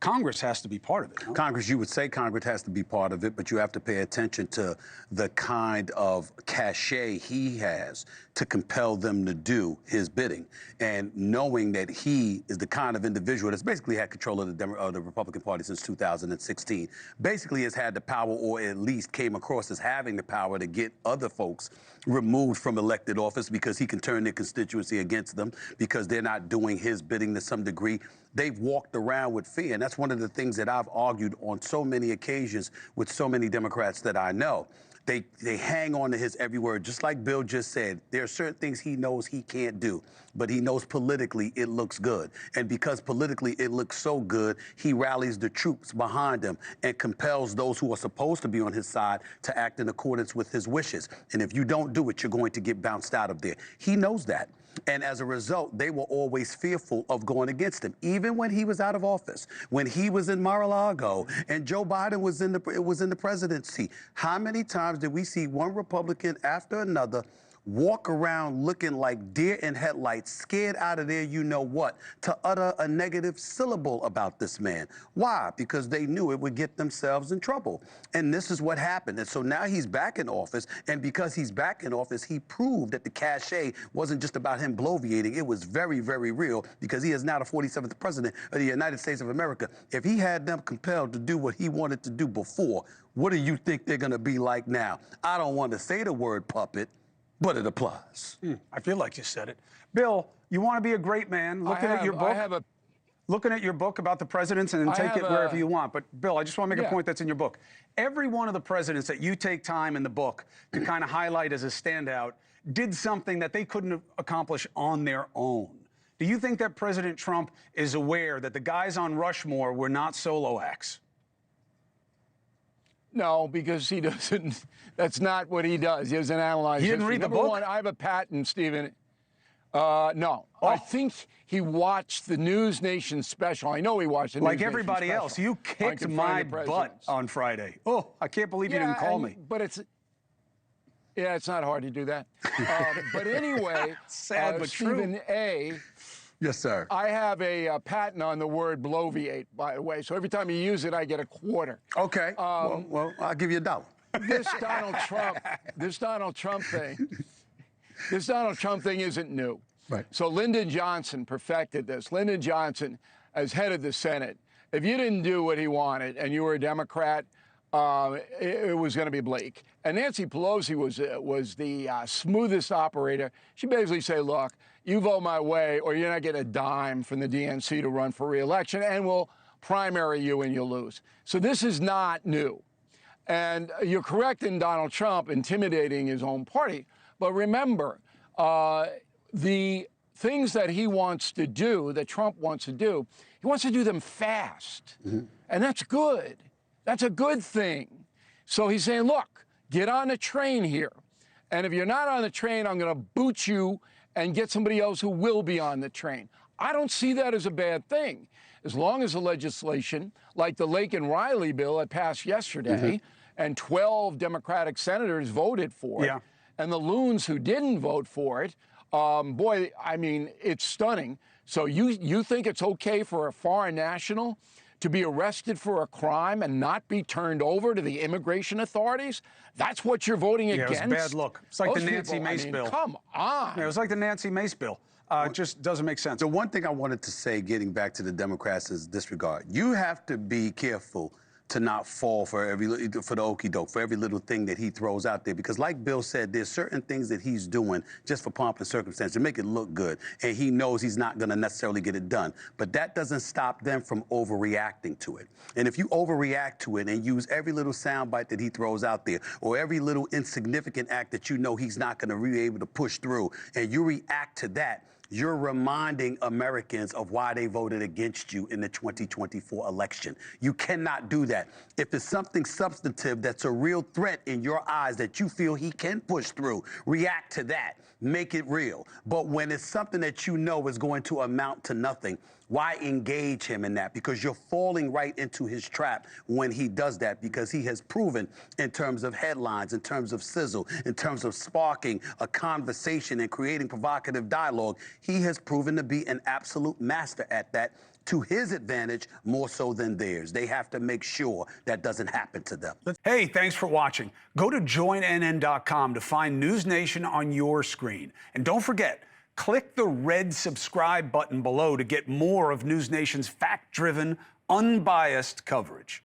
Congress has to be part of it. No? Congress, you would say Congress has to be part of it, but you have to pay attention to the kind of cachet he has to compel them to do his bidding. And knowing that he is the kind of individual that's basically had control of the Republican Party since 2016, basically has had the power, or at least came across as having the power to get other folks removed from elected office because he can turn their constituency against them because they're not doing his bidding to some degree. They've walked around with fear, and that's one of the things that I've argued on so many occasions with so many Democrats that I know. They hang on to his every word, just like Bill just said. There are certain things he knows he can't do, but he knows politically it looks good. And because politically it looks so good, he rallies the troops behind him and compels those who are supposed to be on his side to act in accordance with his wishes. And if you don't do it, you're going to get bounced out of there. He knows that. And as a result, they were always fearful of going against him, even when he was out of office, when he was in Mar-a-Lago and Joe Biden was in the presidency. How many times did we see one Republican after another walk around looking like deer in headlights, scared out of their you-know-what, to utter a negative syllable about this man? Why? Because they knew it would get themselves in trouble. And this is what happened. And so now he's back in office, and because he's back in office, he proved that the cachet wasn't just about him bloviating. It was very, very real, because he is now the 47th president of the United States of America. If he had them compelled to do what he wanted to do before, what do you think they're going to be like now? I don't want to say the word puppet, but it applies. I feel like you said it. Bill, you want to be a great man. Looking at your book, looking at your book about the presidents, and take it wherever you want. But Bill, I just want to make a point that's in your book. Every one of the presidents that you take time in the book to kind of highlight as a standout did something that they couldn't accomplish on their own. Do you think that President Trump is aware that the guys on Rushmore were not solo acts? No, because he doesn't. That's not what he does. He doesn't analyze. He didn't read the book? One, I have a patent, Stephen. No. Oh. I think he watched the NewsNation special. I know he watched the NewsNation special. Like everybody else. You kicked my butt on Friday. Oh, I can't believe you didn't call me. But it's not hard to do that. But anyway, sad but Stephen true. A. Yes, sir. I have a patent on the word bloviate, by the way. So every time you use it, I get a quarter. Okay. Well, I'll give you $1. This Donald Trump thing isn't new. Right. So Lyndon Johnson perfected this. Lyndon Johnson, as head of the Senate, if you didn't do what he wanted and you were a Democrat, it was going to be bleak. And Nancy Pelosi was the smoothest operator. She basically said, look, you vote my way or you're not getting a dime from the DNC to run for re-election, and we'll primary you and you'll lose. So this is not new. And you're correct in Donald Trump intimidating his own party. But remember, the things that he wants to do, that Trump wants to do, he wants to do them fast. And that's good. That's a good thing. So he's saying, look, get on the train here. And if you're not on the train, I'm going to boot you and get somebody else who will be on the train. I don't see that as a bad thing. As long as the legislation, like the Lake and Riley bill that passed yesterday, and 12 Democratic senators voted for it, and the loons who didn't vote for it, boy, I mean, it's stunning. So you think it's okay for a foreign national to be arrested for a crime and not be turned over to the immigration authorities? That's what you're voting against? It was a bad look. It's like the Nancy Mace bill. Come on. It was like the Nancy Mace bill. It just doesn't make sense. The one thing I wanted to say, getting back to the Democrats, is disregard. You have to be careful to not fall for the okie doke, for every little thing that he throws out there. Because like Bill said, there's certain things that he's doing just for pomp and circumstance to make it look good. And he knows he's not going to necessarily get it done. But that doesn't stop them from overreacting to it. And if you overreact to it and use every little soundbite that he throws out there, or every little insignificant act that you know he's not going to be able to push through, and you react to that, you're reminding Americans of why they voted against you in the 2024 election. You cannot do that. If it's something substantive that's a real threat in your eyes that you feel he can push through, react to that. Make it real. But when it's something that you know is going to amount to nothing, why engage him in that? Because you're falling right into his trap when he does that, because he has proven in terms of headlines, in terms of sizzle, in terms of sparking a conversation and creating provocative dialogue, he has proven to be an absolute master at that. to his advantage more so than theirs. They have to make sure that doesn't happen to them. Hey, thanks for watching. Go to joinnn.com to find NewsNation on your screen. And don't forget, click the red subscribe button below to get more of NewsNation's fact-driven, unbiased coverage.